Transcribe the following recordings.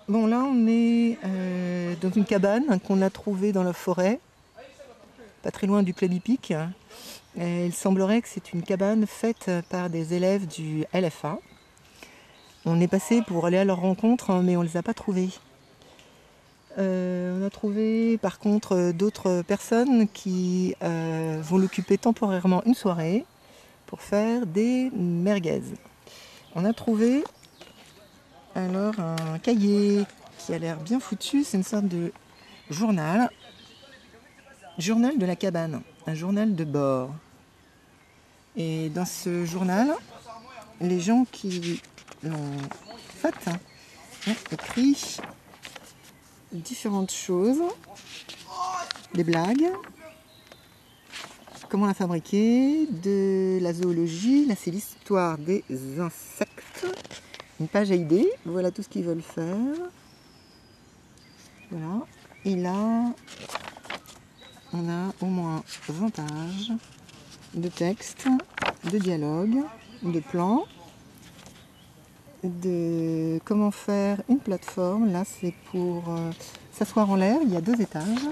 Bon, là, on est dans une cabane qu'on a trouvée dans la forêt, pas très loin du Club hippique. Et il semblerait que c'est une cabane faite par des élèves du LFA. On est passé pour aller à leur rencontre, mais on ne les a pas trouvés. On a trouvé par contre d'autres personnes qui vont l'occuper temporairement une soirée pour faire des merguez. On a trouvé alors un cahier qui a l'air bien foutu, c'est une sorte de journal. Journal de la cabane, un journal de bord. Et dans ce journal, les gens qui l'ont fait ont écrit différentes choses, des blagues, comment la fabriquer, de la zoologie, là c'est l'histoire des insectes, une page à idées, voilà tout ce qu'ils veulent faire. Voilà, et là on a au moins 20 pages de textes, de dialogues, de plans, de comment faire une plateforme. Là c'est pour s'asseoir en l'air, il y a 2 étages.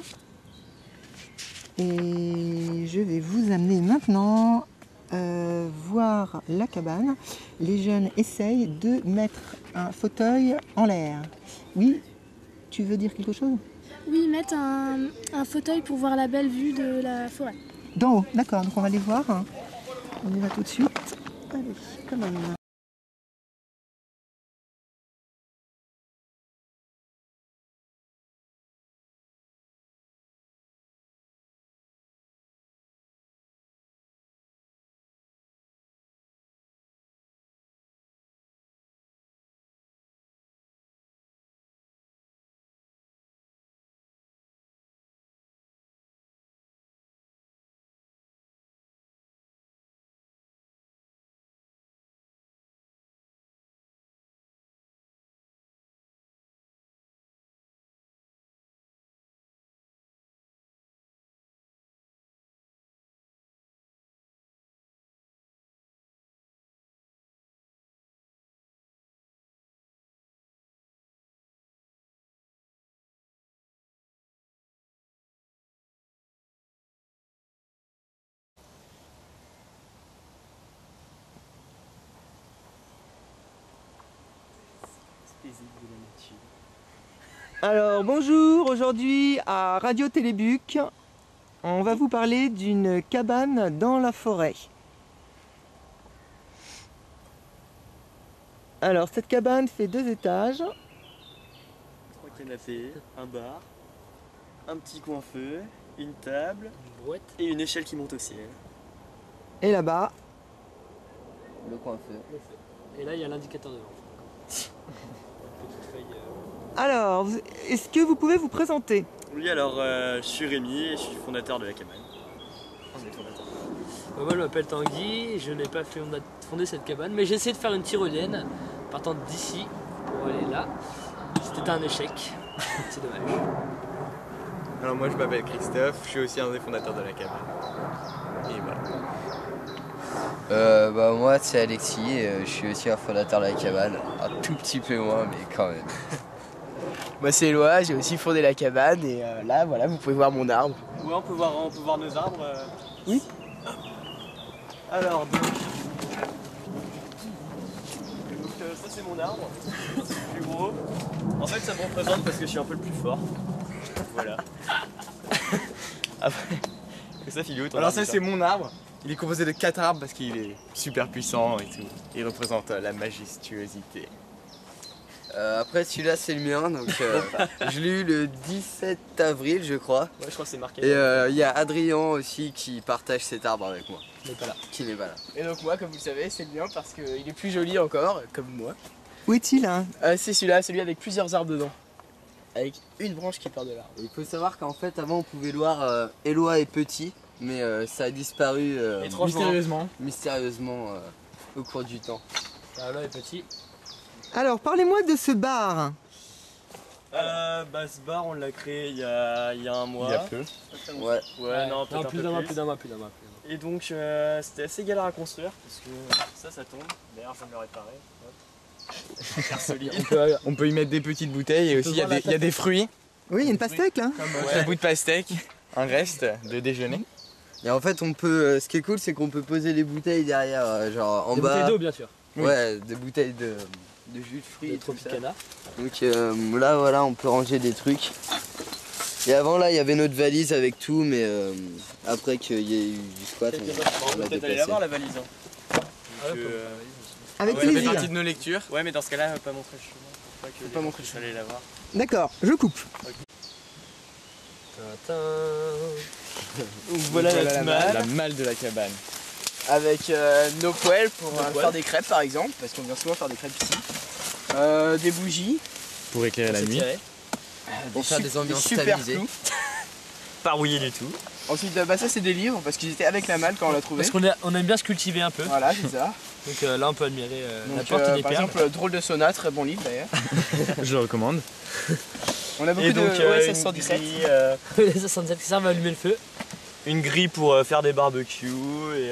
Et je vais vous amener maintenant voir la cabane. Les jeunes essayent de mettre un fauteuil en l'air. Oui, tu veux dire quelque chose? Oui, mettre un fauteuil pour voir la belle vue de la forêt. D'en haut, d'accord, donc on va les voir. On y va tout de suite. Allez, quand même. Alors bonjour, aujourd'hui à Radio Télébuc, on va vous parler d'une cabane dans la forêt. Alors cette cabane fait 2 étages. 3 canapés, un bar, un petit coin feu, une table, Une brouette. et une échelle qui monte au ciel. Et là-bas, Le coin feu. Et là, il y a l'indicateur de vent. Petite feuille. alors, est-ce que vous pouvez vous présenter? Oui, alors je suis Rémi et je suis fondateur de la cabane. On est fondateur. Moi, je m'appelle Tanguy, je n'ai pas fondé cette cabane, mais j'ai essayé de faire une tyrolienne partant d'ici pour aller là. C'était un échec, c'est dommage. Alors moi je m'appelle Christophe, je suis aussi un des fondateurs de la cabane. Et voilà. Moi c'est Alexis, je suis aussi un fondateur de la cabane. Un tout petit peu moins, mais quand même. Moi c'est Eloi, j'ai aussi fondé la cabane et là voilà vous pouvez voir mon arbre. Ouais, on peut voir nos arbres. Oui. Alors donc ça c'est mon arbre, c'est le plus gros. En fait ça me représente parce que je suis un peu le plus fort. Voilà. Après, ça Philou, ton Alors arbre, ça c'est mon arbre, il est composé de 4 arbres parce qu'il est super puissant et tout. Il représente la majestuosité. Après celui-là c'est le mien, donc je l'ai eu le 17 avril je crois. Ouais, je crois que c'est marqué. Et il y a Adrien aussi qui partage cet arbre avec moi. Il n'est pas là. Qui n'est pas là. Et donc moi comme vous le savez c'est le mien parce qu'il est plus joli encore, comme moi. Où est-il hein? C'est celui-là, celui avec plusieurs arbres dedans. Avec une branche qui part de l'arbre. Il faut savoir qu'en fait avant on pouvait le voir Eloi est petit, mais ça a disparu Mystérieusement. mystérieusement au cours du temps. Là est petit. Alors parlez-moi de ce bar. Ce bar on l'a créé il y a un mois. Il y a peu. Ouais. Ouais, non, peut-être un plus peu d'un mois, plus. plus d'un mois, plus d'un mois. Et donc c'était assez galère à construire parce que ça tombe. D'ailleurs je viens de le réparer. Hop. On peut y mettre des petites bouteilles et aussi il y a des fruits. Oui, il y a une pastèque là. Un bout de pastèque, un reste de déjeuner. Et en fait, on peut. Ce qui est cool, c'est qu'on peut poser les bouteilles derrière, genre en Des bas. bouteilles d'eau, bien sûr. Ouais, des bouteilles de jus de fruits Des et tout ça. Tropicana. Donc là, voilà, on peut ranger des trucs. Et avant, là, il y avait notre valise avec tout, mais après qu'il y ait eu du squat, On on l'a peut peut-être aller la déplacé. voir la valise. Hein. Avec Ça fait plaisir. partie de nos lectures. Ouais, mais dans ce cas-là, pas montrer le chemin. Faut pas montrer le chemin. Aller la voir. D'accord, je coupe. Donc voilà Voilà la la malle. La malle de la cabane. Avec nos poêles pour faire des crêpes par exemple, parce qu'on vient souvent faire des crêpes ici. Des bougies. Pour éclairer la nuit. Pour faire des ambiances super stabilisées. flous. Pas rouillé du tout. Ensuite, bah, ça c'est des livres, parce qu'ils étaient avec la malle quand on l'a trouvé. Parce qu'on aime bien se cultiver un peu. Voilà, c'est ça. Donc là, on peut admirer la Donc, porte des par perles. exemple, Drôle de Sauna, très bon livre d'ailleurs. Je le recommande. On a beaucoup Et donc, de OSS 117. Les 67 qui servent à allumer le feu. une grille pour faire des barbecues et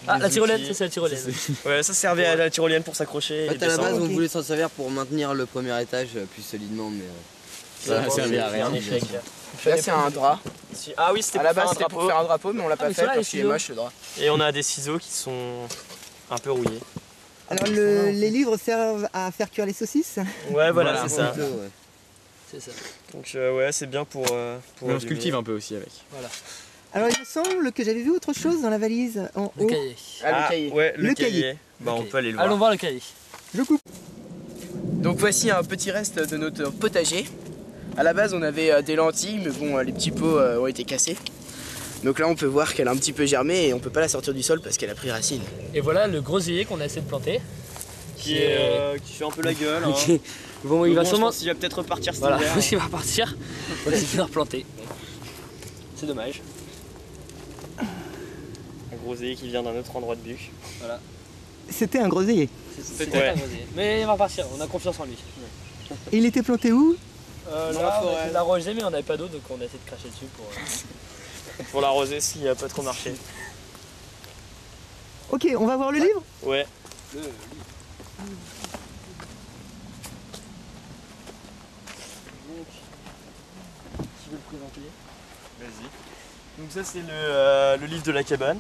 Ah, des la tyrolienne, outils. ça c'est la tyrolienne. Ouais, ça servait à la tyrolienne pour s'accrocher. En et fait, à la base, descendre. on voulait s'en servir pour maintenir le premier étage plus solidement, mais. Ça a servi à rien. Un échec. Là, c'est un drap. Ah oui, c'était À pour la faire base, un c'était pour drapeau. faire un drapeau, mais on l'a pas mais fait ça va, parce les qu'il est ciseaux. moche le drap. Et on a des ciseaux qui sont un peu rouillés. Alors les livres servent à faire cuire les saucisses. Ouais, voilà, c'est ça. Plutôt, ouais. C'est ça. Donc ouais, c'est bien pour Mais on se allumer. cultive un peu aussi avec. Alors il me semble que j'avais vu autre chose dans la valise en Le haut. cahier. Ah, le cahier. Ouais, le Le cahier. cahier. Bah, on Ok. peut aller le voir. Allons voir le cahier. Je coupe. Donc voici un petit reste de notre potager. À la base, on avait des lentilles, mais bon, les petits pots ont été cassés. Donc là, on peut voir qu'elle a un petit peu germé et on peut pas la sortir du sol parce qu'elle a pris racine. Et voilà le groseillier qu'on a essayé de planter. Qui fait un peu la gueule. Hein. Bon, il va Je sûrement. pense qu'il va peut-être repartir cet Voilà, hiver. il va repartir. On va essayer de le replanter. C'est dommage. Un groseillier qui vient d'un autre endroit de Buc. C'était un groseillier. C'est Ouais. un groseillier. Mais il va repartir, on a confiance en lui. Et il était planté où? Là, on a essayé de l'arroser, mais on n'avait pas d'eau, donc on a essayé de cracher dessus pour. Pour l'arroser s'il a pas trop marché. Ok, on va voir le livre. Ouais. Qui veut le présenter? Vas-y. Donc ça c'est le livre de la cabane.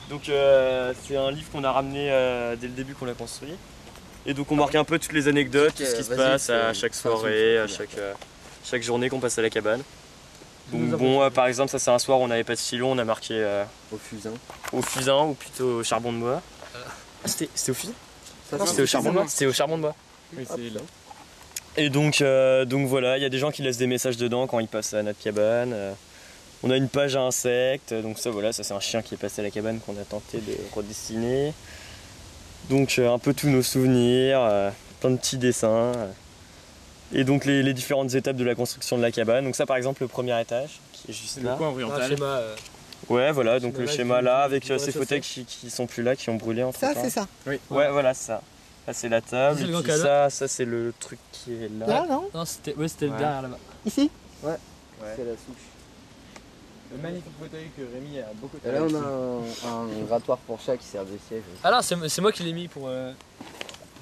Donc c'est un livre qu'on a ramené dès le début qu'on l'a construit. Et donc on marque un peu toutes les anecdotes, tout ce qui se Vas-y, passe à chaque fais un soirée, à truc, chaque journée qu'on passe à la cabane. Donc bon, par exemple ça c'est un soir où on n'avait pas de stylo, on a marqué Au fusain. au fusain ou plutôt au charbon de bois. Ah, c'était au fusain? Ça, Non, c'était au charbon de bois. C'était au charbon de bois. Oui, c'est là. Et donc voilà, il y a des gens qui laissent des messages dedans quand ils passent à notre cabane. On a une page à insectes, donc ça voilà, ça c'est un chien qui est passé à la cabane qu'on a tenté de redessiner. Donc un peu tous nos souvenirs, plein de petits dessins. Et donc les différentes étapes de la construction de la cabane. Donc ça par exemple le premier étage qui est juste C'est le là. coin Un oriental. schéma. Ouais voilà, donc le Schéma schéma qui- là qui avec pourrait ces se fauteuils qui sont plus là, qui ont brûlé entre Ça, temps. c'est ça. Ouais voilà c'est ça. Là c'est la table, C'est et le grand puis cadre. ça c'est le truc qui est là. Là, non? Non, c'était Ouais. derrière là-bas. Ici? C'est la souche. Le magnifique fauteuil que Rémi a beaucoup Et là, on a un grattoir pour chat qui sert de siège. Ah non, c'est moi qui l'ai mis pour que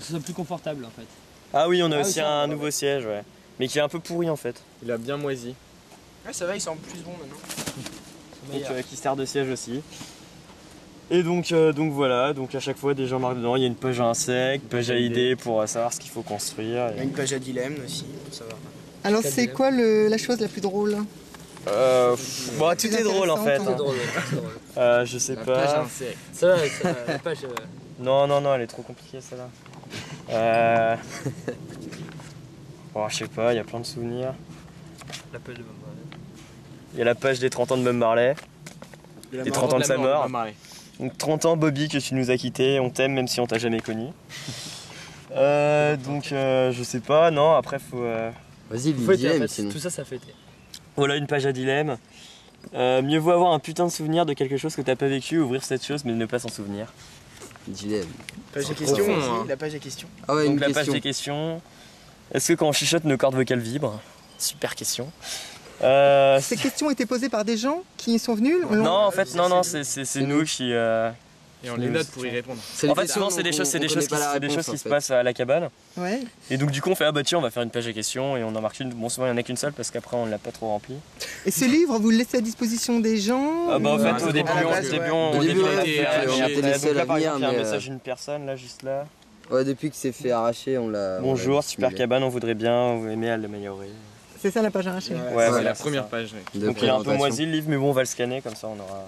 ce soit plus confortable en fait. Ah oui, on a Ah, aussi ça, un ouais. nouveau siège, ouais. Mais qui est un peu pourri en fait. Il a bien moisi. Ouais, ça va, il semble plus bon maintenant. Donc, qui sert de siège aussi. Et donc voilà, donc à chaque fois des gens marquent dedans, il y a une page à insectes, une page à idées pour savoir ce qu'il faut construire. Il y a une page à dilemme aussi, pour savoir. Alors c'est quoi la chose la plus drôle? Bon, tout est drôle en fait. intéressant, C'est hein. drôle, c'est drôle. Je sais La page à pas. insectes. Ça va, la page. Non, elle est trop compliquée celle-là. Bon, je sais pas, il y a plein de souvenirs. La page de maman. Il y a la page des 30 ans de Bob Marley. Les 30 ans de sa mort. Donc 30 ans Bobby que tu nous as quitté, on t'aime même si on t'a jamais connu. Je sais pas, non, après faut... Vas-y, Faut être, en dilemme fait, sinon. tout ça, ça fait été. Voilà une page à dilemme. Mieux vaut avoir un putain de souvenir de quelque chose que t'as pas vécu, ouvrir cette chose mais ne pas s'en souvenir. Dilemme. Page à questions profond, aussi, hein. la page à questions. Ah ouais, Donc une la page question. des questions. Est-ce que quand on chuchote nos cordes vocales vibrent? Super question. Ces questions étaient posées par des gens qui sont venus? Non, en fait, non, c'est nous Et on les note pour y répondre. En fait, souvent, c'est des choses qui se passent à la cabane. Ouais. Et donc, du coup, on fait, ah bah tiens, on va faire une page à questions et on en marque une. Bon, souvent, il n'y en a qu'une seule parce qu'après, on l'a pas trop rempli. Et ce livre, vous le laissez à disposition des gens Ah bah, en ou- fait, au début, Au début, on était les donc seuls là, à par venir, exemple, il y a un mais, message d'une personne, là, juste là. Ouais, depuis que c'est fait arracher, on l'a. Bonjour, super cabane, on voudrait bien, vous aimez à l'améliorer. C'est ça la page arrachée. Ouais, C'est voilà, la c'est première ça. page. Ouais. Donc, il est un peu moisi le livre, mais bon, on va le scanner, comme ça, on aura.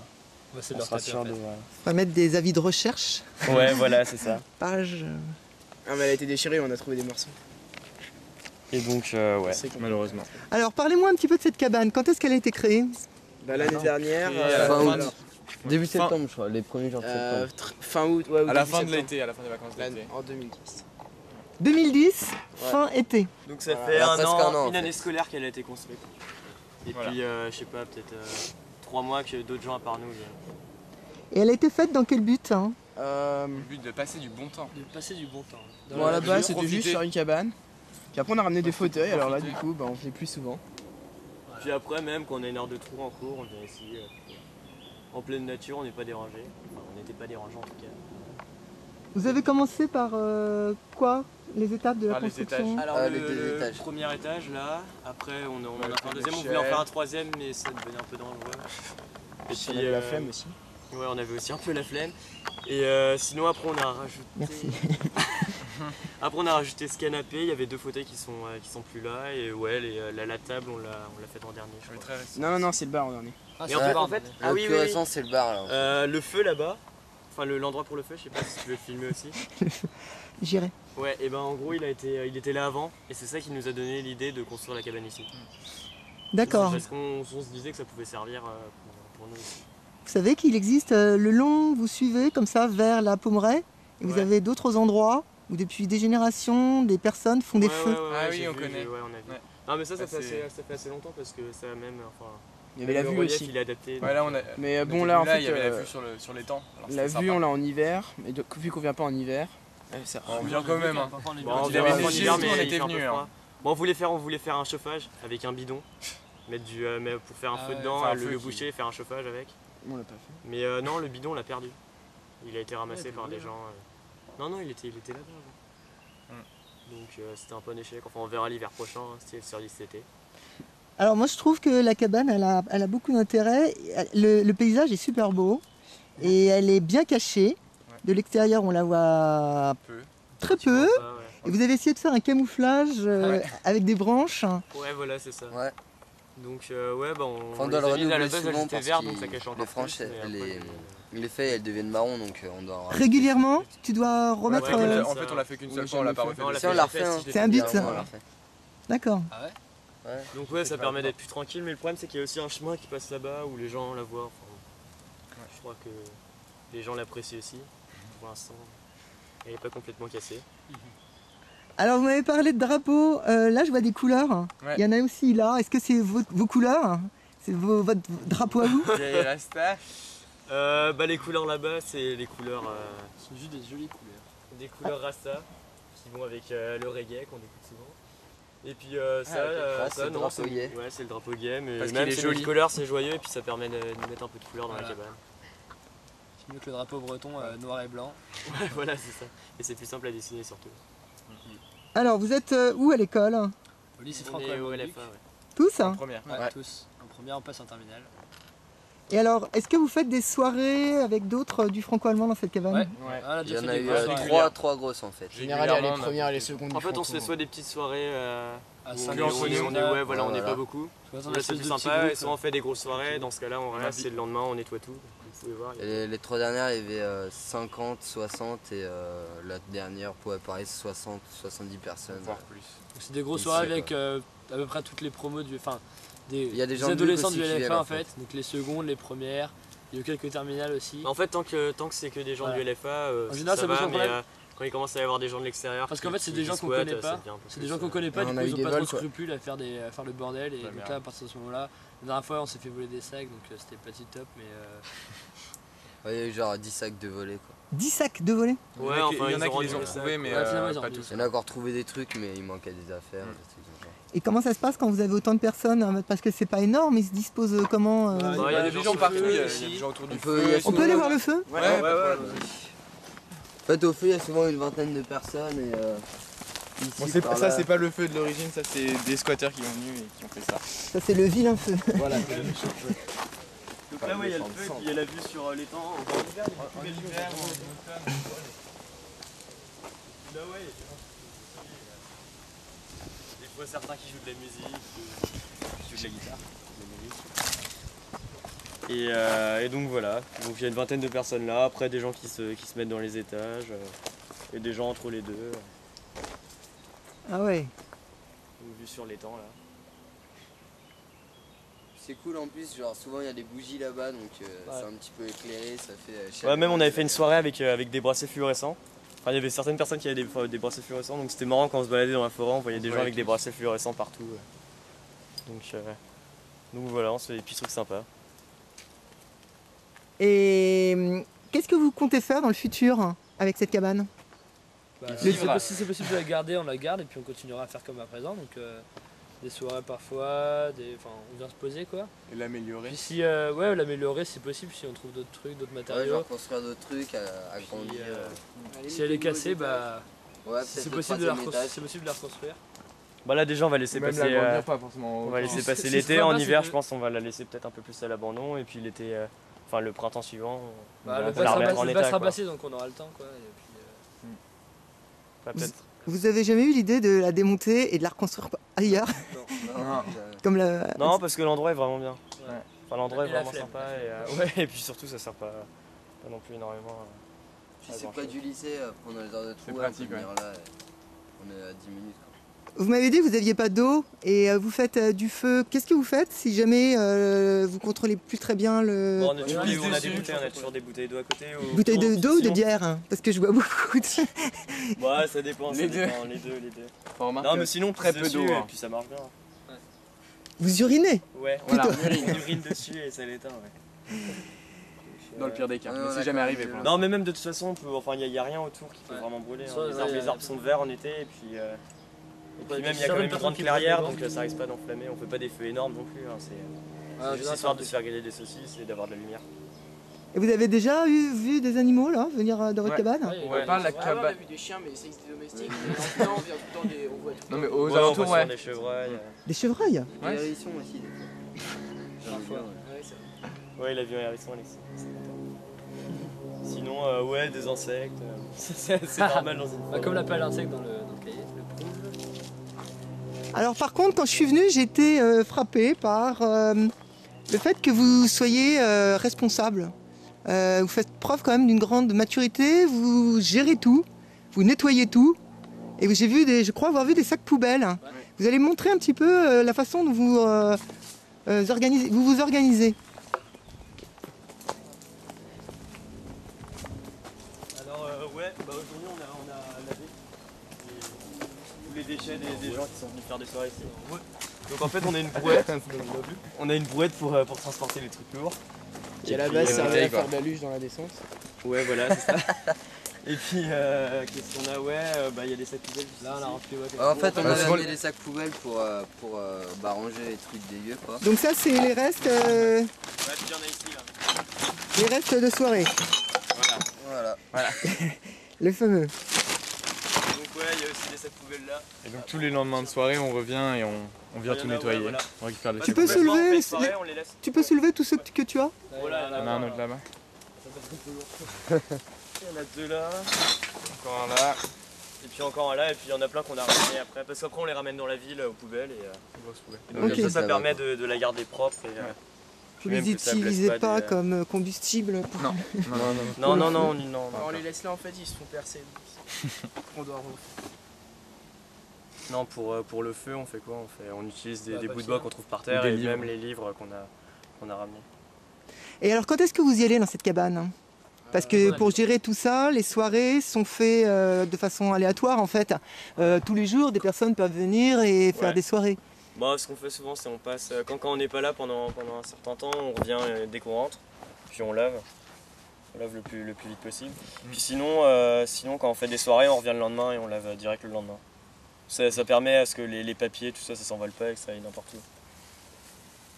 Bah, c'est On leur sera taper, sûr en fait. de. On va mettre des avis de recherche. Ouais, voilà, c'est ça. Page. Ah, mais elle a été déchirée, on a trouvé des morceaux. Et donc, ouais. C'est con. Malheureusement. Alors parlez-moi un petit peu de cette cabane. Quand est-ce qu'elle a été créée? Bah, l'année dernière, Fin août. alors, Début septembre, je crois, les premiers jours de septembre. fin août, ouais, À la début fin de septembre. l'été, à la fin des vacances d'été. En 2010. 2010, fin été. Donc ça Voilà. fait Il y a presque un an, en une fait. année scolaire qu'elle a été construite. Et Voilà. puis, je sais pas, peut-être 3 mois que d'autres gens à part nous. Et elle a été faite dans quel but hein? Le but de passer du bon temps. De passer du bon temps. Dans Bon, à la nature. base, c'était profiter. juste sur une cabane. Puis après, on a ramené des fauteuils, alors là, du coup, bah, on fait plus souvent. Puis après, même quand on a une heure de trou en cours, on vient ici en pleine nature, on n'est pas dérangé. Enfin, on n'était pas dérangé en tout cas. Vous avez commencé par quoi? Les étapes de la Par les construction? Alors, Ah, les deux étages. premier étage là, après on en a fait un le deuxième, on voulait en faire un troisième, mais ça devenait un peu dangereux. Et On avait la flemme aussi. Ouais, on avait aussi un peu la flemme. Et sinon, après, on a rajouté. Merci. Après, on a rajouté ce canapé. Il y avait 2 fauteuils qui sont plus là. Et ouais, la table, on l'a faite en dernier. Je Ouais, crois. très récent. Non, non, non, c'est le bar en dernier. Ah, Et c'est en fait, pas en mal. fait, Le plus récent, c'est le bar là. le feu là-bas. Enfin, l'endroit pour le feu. Je sais pas si tu veux le filmer aussi. J'irai. Ouais. Et ben, en gros, il était là avant. Et c'est ça qui nous a donné l'idée de construire la cabane ici. D'accord. Parce qu'on se disait que ça pouvait servir pour nous aussi. Vous savez qu'il existe le long, vous suivez comme ça vers la Pommeraye. Et vous Ouais. avez d'autres endroits où depuis des générations, des personnes font des Ouais, feux. ouais, ouais, Ah oui, j'ai on vu, connaît. ouais, on a vu. Ouais. Non, mais ça Ça, fait assez longtemps parce que ça même. Enfin, Il y avait la le vue relief, aussi. il est adapté. Ouais, là, on a. Mais on bon, était là, en venu fait, il y avait la vue sur l'étang. Alors, la c'était vue, sympa. on l'a en hiver. Mais vu qu'on vient pas en hiver, ça On vient quand même. Hein. Bon, Il avait en neigé hiver, et tout, mais on il était fait un peu venus, froid. Bon, on voulait faire un chauffage avec un bidon, mettre mais pour faire un Ah feu ouais, dedans, faire un le feu qui- boucher et faire un chauffage avec. on l'a pas fait. Mais non, le bidon on l'a perdu. Il a été ramassé Ouais, par des brûlé, gens. Non, non, il était là-bas avant. Hmm. Donc c'était un peu un échec. Enfin, on verra l'hiver prochain si le service c'était. Alors moi je trouve que la cabane elle a beaucoup d'intérêt. Le paysage est super beau et elle est bien cachée. Ouais. De l'extérieur on la voit Peu. très peu. Ah, ouais. Et vous avez essayé de faire un camouflage avec des branches. Ouais, voilà, c'est ça. Ouais. Donc ouais, bah on Enfin, on les doit le a mis à la renouveler base, elles souvent étaient parce vertes, que donc ça cache encore les franges, plus, mais après, les feuilles, elles deviennent marron, donc on doit. Régulièrement, tu dois remettre. Ouais, En ça- fait, on l'a fait qu'une on seule l'a fois, on l'a jamais pas fait. refait. Non, on l'a Si on fait l'a la refait, fête, hein. si je C'est un l'ai but, fait, ça. On l'a fait. D'accord. Ah ouais? Donc ouais, ça permet d'être plus tranquille, mais le problème c'est qu'il y a aussi un chemin qui passe là-bas où les gens la voient. Enfin, je crois que les gens l'apprécient aussi. Pour l'instant, elle n'est pas complètement cassée. Alors vous m'avez parlé de drapeau. Là je vois des couleurs. Ouais. Il y en a aussi là. Est-ce que c'est vos couleurs? C'est votre drapeau à vous? J'ai la stache. Bah les couleurs là-bas, c'est les couleurs, C'est juste des jolies couleurs. des couleurs Rasta qui vont avec le reggae qu'on écoute souvent. Et puis ça, Ah, c'est ça, le non, drapeau gay. Ouais, c'est le drapeau gay, mais Parce même qu'il est c'est joli. multicolore, c'est joyeux et puis ça permet de mettre un peu de couleur dans la Voilà. cabane. C'est mieux que le drapeau breton noir et blanc. Ouais, voilà, c'est ça. Et c'est plus simple à dessiner surtout. Alors vous êtes où à l'école? Au lycée On franco est au allemand. LFA, ouais. Tous? En première. Ouais, Ouais. tous. En première, on passe en terminale. Et alors, est-ce que vous faites des soirées avec d'autres du franco-allemand dans cette cabane? Ouais. Ouais. Ah, on a Il y déjà en fait a des eu grosses soirées. régulières. trois grosses en fait. En général, il y a les Régulièrement, on a premières et fait les des- secondes. En du fait, on se fait Franco. soit des petites soirées À où saint on est, ouais, voilà, on n'est Voilà. pas beaucoup. Soit Là, c'est plus sympa, et soit on fait des grosses soirées, dans ce cas-là, on reste, c'est le lendemain, on nettoie tout. Vous pouvez voir. il y a- Les 3 dernières, il y avait 50, 60 et la dernière, pour pareil, 60, 70 personnes. Voire plus. Donc c'est des grosses Ici, soirées quoi. avec à peu près toutes les promos du. Enfin, Il y a des gens de adolescents Luc du aussi qui viennent, LFA en en fait. fait. Donc les secondes, les premières. Il y a eu quelques terminales aussi. En fait, tant que c'est que des gens Voilà. du LFA, En général, ça ça pose va, pas de mais problème. quand il commence à y avoir des gens de l'extérieur, Parce qu'en qui- fait, c'est qui des gens qu'on squattent, connaît pas. ça devient un peu C'est plus, des gens qu'on connaît pas, on du a coup eu ils ont des pas vols, trop de quoi. scrupules à faire le bordel. Et La donc merde. là, à partir de ce moment-là, la dernière fois on s'est fait voler des sacs, donc c'était pas si top. Mais Ouais, il y a eu genre 10 sacs de volets quoi. 10 sacs de volets. Ouais, enfin, il y en a ils qui les ont rendu ça. trouvés, mais Ouais, finalement, ils ont pas rendu tous. Il y en a encore trouvé des trucs, mais il manquait des affaires. des trucs comme ça. Et comment ça se passe quand vous avez autant de personnes hein, parce que c'est pas énorme, ils se disposent comment Il y a des gens partout, il y a des gens autour du feu. On peut aller voir le feu? Ouais. En fait, au feu, il y a souvent une vingtaine de personnes et ici, Bon, par ça, là. c'est pas le feu de l'origine, ça, c'est des squatteurs qui sont venus et qui ont fait ça. Ça c'est le vilain feu. Voilà. Donc là, ouais, il y a le feu et puis il y a la vue sur l'étang. En hiver, En hiver, en automne. là, ouais, des fois certains qui jouent de la musique, qui jouent de la guitare. Et donc voilà, donc il y a une vingtaine de personnes là, après des gens qui se mettent dans les étages, et des gens entre les deux, Ah ouais. vue sur l'étang là. C'est cool en plus, genre souvent il y a des bougies là-bas donc c'est un petit peu éclairé, ça fait Ouais, même on avait fait une soirée avec des bracelets fluorescents. Enfin, il y avait certaines personnes qui avaient des bracelets fluorescents, donc c'était marrant quand on se baladait dans la forêt, on voyait des gens avec des bracelets fluorescents partout. Donc voilà, on se fait des petits trucs sympas. Et qu'est-ce que vous comptez faire dans le futur avec cette cabane? Si c'est possible de la garder, on la garde et puis on continuera à faire comme à présent. Donc des soirées parfois, on vient se poser quoi. Et l'améliorer. Puis si l'améliorer si possible, si on trouve d'autres trucs, d'autres Ouais, matériaux. genre construire d'autres trucs, agrandir. Si elle est cassée, bah Ouais, si c'est peut-être possible, le de la troisième étage. c'est possible de la reconstruire. Bah là déjà on va laisser Même passer, l'agrandir, pas forcément. on va laisser passer Ce qui l'été, serait en bien, hiver c'est je pense on va la laisser peut-être un peu plus à l'abandon et puis l'été, le printemps suivant, on Le va bas la remettre en sera état quoi. passé donc on aura le temps quoi. Et puis, Enfin, peut-être. Vous avez jamais eu l'idée de la démonter et de la reconstruire ailleurs Non, comme la... Non parce que l'endroit est vraiment bien. Ouais. Enfin l'endroit est Et la vraiment flemme, sympa et puis surtout ça sert pas non plus énormément. Puis c'est près du lycée, pendant les heures de trou, C'est on peut pratique, venir là, on est à 10 minutes. Quoi. Vous m'avez dit que vous n'aviez pas d'eau et vous faites du feu. Qu'est-ce que vous faites si jamais vous contrôlez plus très bien le... Bon, on a toujours Ouais, des bouteilles, dessus, on a toujours des bouteilles d'eau à côté. Bouteille d'eau ou de sinon- bière hein, parce que je bois beaucoup de... Ouais, ça dépend, Les deux. les deux. Faut remarquer Non mais sinon très très peu peu d'eau, d'eau hein. et puis ça marche bien. Vous urinez? Ouais, Voilà, on urine dessus et ça l'éteint, ouais. dans le pire des cas. Ah, Mais non, c'est d'accord, jamais arrivé je- pour l'instant. Non mais même de toute façon, il y a rien autour qui peut Ouais. vraiment brûler. Ça, Hein. Les arbres sont verts en été et puis même il y a quand même une grande clairière donc ça risque pas d'enflammer. On fait pas des feux énormes non plus. Hein. C'est juste histoire de se faire griller des saucisses et d'avoir de la lumière. Et vous avez déjà vu des animaux là venir dans votre Ouais. cabane? Ouais, pas la On a cabane. vu des chiens, mais c'est des domestiques. Mais non, on vient tout le temps on voit tout le Non mais temps aux Ouais, on alentours, voit souvent ouais. des chevreuils. Des chevreuils? Ouais. Les hérissons aussi, des fois. parfois. Ouais. Ouais, c'est vrai. Ouais, l'avion hérisson, Alexis. C'est content. Sinon, ouais, des insectes. C'est normal dans une Bah, forêt. comme l'appelle l'insecte dans le cahier, le prouve. Alors par contre, quand je suis venue, j'ai été frappée par le fait que vous soyez responsable. Vous faites preuve quand même d'une grande maturité, vous gérez tout, vous nettoyez tout. Et j'ai vu je crois avoir vu des sacs poubelles. Vous allez montrer un petit peu la façon dont vous vous organisez. Alors, ouais, bah aujourd'hui on a lavé tous les déchets des gens qui sont venus faire des soirées ici. Donc en fait, on a une brouette. On a une brouette pour transporter les trucs lourds. Qui à la puis, base servait à quoi. faire de la luge dans la descente. Ouais, voilà, c'est ça. Et puis, qu'est-ce qu'on a? Ouais, bah il y a des sacs poubelles. Là, on a rempli. Ouais, En fait, on a souvent, amené des sacs poubelles pour ranger les trucs dégueux, quoi. Donc ça c'est les restes Ouais, puis il y en a ici là. les restes de soirée, Voilà. les fameux. Donc, ouais, il y a aussi des sacs poubelles là. Et donc tous les lendemains de soirée, on revient et on vient Il y tout en a, nettoyer. ouais, voilà. On récupère les Tu sacs peux poubelles. soulever On fait une les- soirée, on les laisse. Tu peux soulever tous ceux que tu as? Voilà, Il y en a un autre là-bas. Il y en a deux là. Encore un là. Et puis encore un là, et puis il y en a plein qu'on a ramené après. Parce qu'après on les ramène dans la ville aux poubelles et Grosse poubelle. donc Ok. ça permet de la garder propre. Et, Vous même les que ça blesse utilisez pas pas des- comme combustible pour- Non. Non. On les laisse là en fait, ils se font percer. On doit refaire. Non, pour le feu, on fait quoi? On utilise des bouts de papier. bois qu'on trouve par terre Ou des et livres. même les livres qu'on a ramenés. Et alors quand est-ce que vous y allez dans cette cabane? Parce que pour gérer tout ça, les soirées sont faites de façon aléatoire en fait. Tous les jours, des personnes peuvent venir et faire Ouais. des soirées. Bon, ce qu'on fait souvent, c'est on passe, quand on n'est pas là pendant un certain temps, on revient dès qu'on rentre, puis on lave. On lave le plus vite possible. Puis sinon, quand on fait des soirées, on revient le lendemain et on lave direct le lendemain. Ça permet à ce que les papiers, tout ça, ça s'envole pas et que ça aille n'importe où.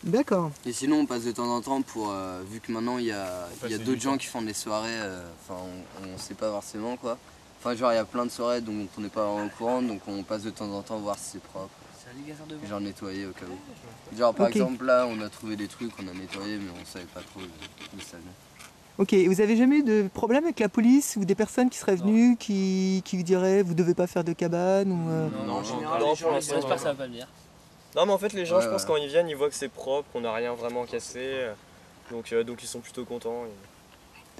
D'accord. Et sinon on passe de temps en temps pour, vu que maintenant il y a d'autres gens qui font des soirées, enfin on sait pas forcément quoi. Enfin genre il y a plein de soirées donc on n'est pas vraiment au courant, donc on passe de temps en temps voir si c'est propre. Genre nettoyer au cas où. Genre par exemple là on a trouvé des trucs, on a nettoyé mais on savait pas trop d'où ça venait. Ok, et vous avez jamais eu de problème avec la police ou des personnes qui seraient venues, qui vous diraient vous devez pas faire de cabane ou Non, en général, non, les gens pour laissent l'instant, pas, ça va pas venir. Non, mais en fait, les gens, Ouais, je pense, ouais. quand ils viennent, ils voient que c'est propre, qu'on n'a rien vraiment cassé. Donc ils sont plutôt contents.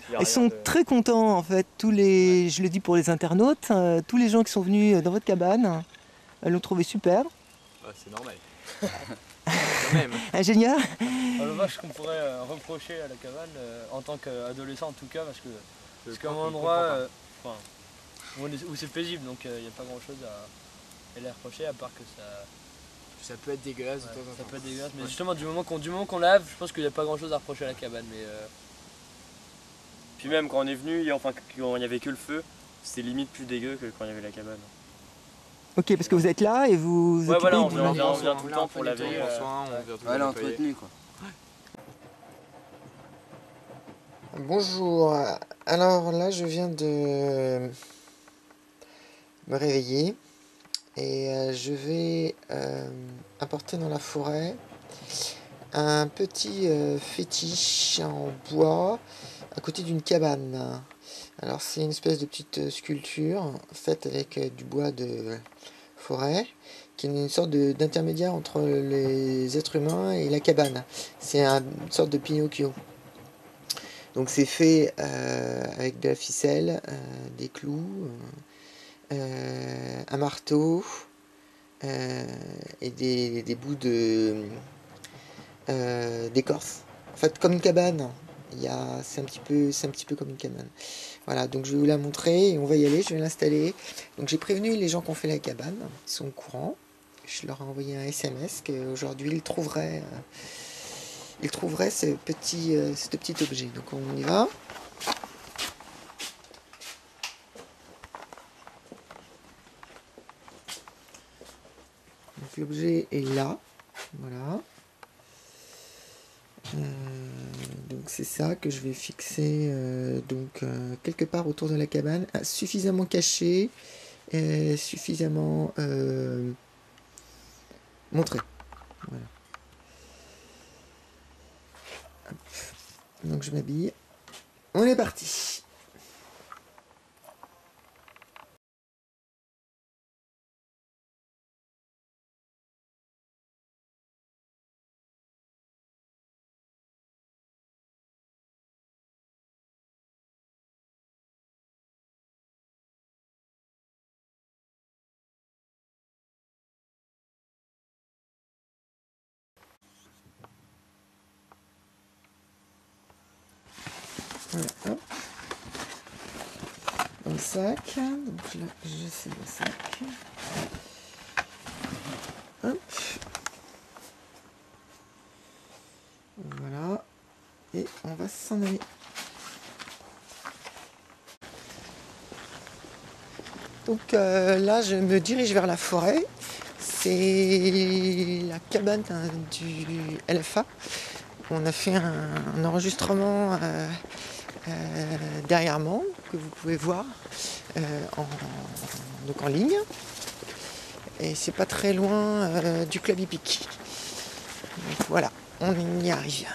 Il y a Ils rien sont de- très contents en fait, je le dis pour les internautes, tous les gens qui sont venus dans votre cabane l'ont trouvé super. C'est normal. Quand même. Ingénieur. Le vache qu'on pourrait reprocher à la cabane, en tant qu'adolescent en tout cas, parce que c'est comme un endroit où c'est paisible, donc il n'y a pas grand chose à les reprocher, à part que Ça peut être dégueulasse de temps en ça temps. peut être dégueulasse. Mais justement, du moment qu'on lave, je pense qu'il n'y a pas grand chose à reprocher à la cabane. Mais Puis même quand on est venu, quand il n'y avait que le feu, c'était limite plus dégueu que quand il y avait la cabane. Ok, parce que vous êtes là et vous vous Ouais, voilà, on occupez vient, du- on vient tout le temps pour laver. On prend soin, on vient tout Ouais, elle est nettoyer. entretenue quoi. Bonjour, alors là je viens de me réveiller et je vais apporter dans la forêt un petit fétiche en bois à côté d'une cabane. Alors c'est une espèce de petite sculpture faite avec du bois de forêt qui est une sorte d'intermédiaire entre les êtres humains et la cabane. C'est une sorte de Pinocchio. Donc c'est fait avec de la ficelle, des clous, un marteau et des bouts d'écorce. En fait, comme une cabane. C'est un petit peu comme une cabane. Voilà, donc je vais vous la montrer et on va y aller, je vais l'installer. Donc j'ai prévenu les gens qui ont fait la cabane, ils sont au courant. Je leur ai envoyé un SMS qu'aujourd'hui ils trouveraient ce petit objet. Donc on y va. Donc l'objet est là. Voilà. Donc c'est ça que je vais fixer quelque part autour de la cabane, suffisamment caché, suffisamment montré. Voilà. Hop. Donc je m'habille. On est parti. Voilà, hop. Dans le sac. Donc là, je sais le sac. Hop. Voilà. Et on va s'en aller. Donc là, je me dirige vers la forêt. C'est la cabane du LFA. On a fait un enregistrement derrière moi, que vous pouvez voir en ligne. Et c'est pas très loin du club hippique. Donc voilà, on y arrive.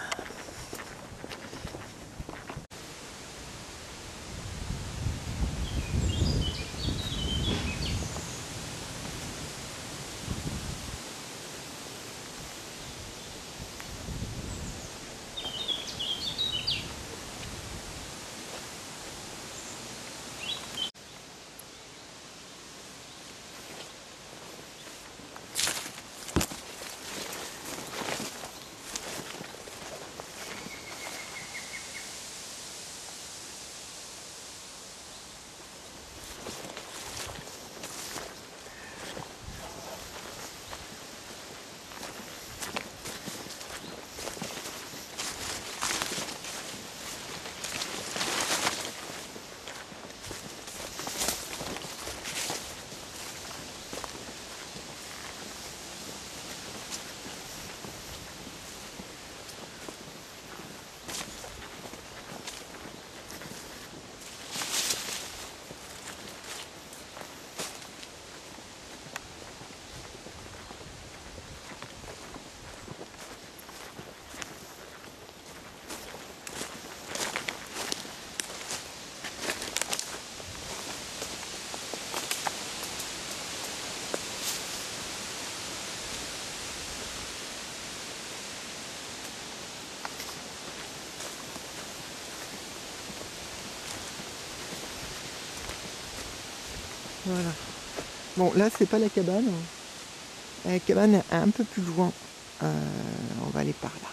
Voilà. Bon, là, c'est pas la cabane. La cabane est un peu plus loin. On va aller par là.